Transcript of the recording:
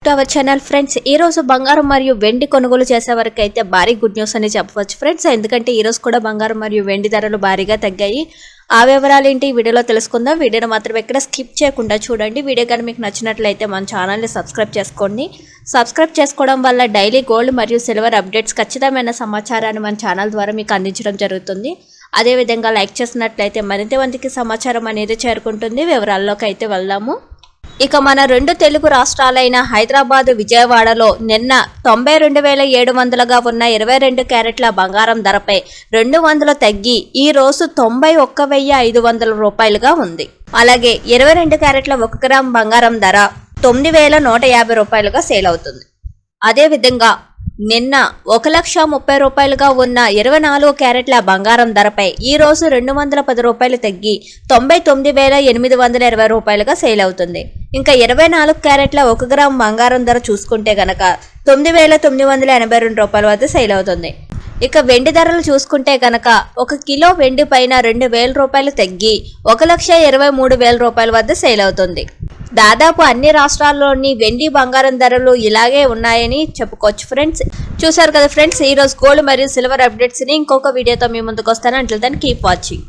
To our channel friends. ఈ రోజు బంగారం మరియు వెండి కొనుగోలు చేసే వరకు అయితే భారీ గుడ్ న్యూస్ అని చెప్పవచ్చు ఫ్రెండ్స్. ఎందుకంటే ఈ రోజు కూడా బంగారం మరియు వెండి ధరలు భారీగా తగ్గాయి. ఆ వివరాలు ఏంటి ఈ వీడియోలో తెలుసుకుందాం. వీడియోని మాత్రం ఎక్కడ స్కిప్ చేయకుండా చూడండి. వీడియో కానీ మీకు నచ్చినట్లయితే మన ఛానల్ని సబ్స్క్రైబ్ చేసుకోండి. సబ్స్క్రైబ్ చేసుకోవడం వల్ల డైలీ గోల్డ్ మరియు సిల్వర్ అప్డేట్స్ ఖచ్చితమైన సమాచారాన్ని మన ఛానల్ ద్వారా మీకు అందించడం జరుగుతుంది. అదేవిధంగా లైక్ చేసినట్లయితే మరింత మందికి సమాచారం అనేది చేరుకుంటుంది. వివరాల్లోకి అయితే వెళ్దాము. ఇక మన రెండు తెలుగు రాష్ట్రాలైన హైదరాబాద్, విజయవాడలో నిన్న 92,700గా ఉన్న 22 క్యారెట్ల బంగారం ధరపై 200 తగ్గి ఈ రోజు 91,500 రూపాయలుగా ఉంది. అలాగే 22 క్యారెట్ల 1 గ్రామ్ బంగారం ధర 9,150 రూపాయలుగా సేల్ అవుతుంది. అదేవిధంగా నిన్న 1,30,030 రూపాయలుగా ఉన్న 24 క్యారెట్ల బంగారం ధరపై ఈ రోజు 210 రూపాయలు తగ్గి 99,820 రూపాయలుగా సేల్ అవుతుంది. ఇంకా 24 క్యారెట్ల 1 గ్రామ్ బంగారం ధర చూసుకుంటే గనక 9,982 రూపాయల వద్ద సేల్ అవుతుంది. ఇక వెండి ధరలు చూసుకుంటే గనక 1 కిలో వెండి పైన 2,000 రూపాయలు తగ్గి 1,23,000 రూపాయల వద్ద సేల్ అవుతుంది. దాదాపు అన్ని రాష్ట్రాల్లోని వెండి బంగారం ధరలు ఇలాగే ఉన్నాయని చెప్పుకోవచ్చు ఫ్రెండ్స్. చూసారు కదా ఫ్రెండ్స్, ఈ రోజు గోల్డ్ మరియు సిల్వర్ అప్డేట్స్ని ఇంకొక వీడియోతో మీ ముందుకు వస్తాను. Until then keep watching.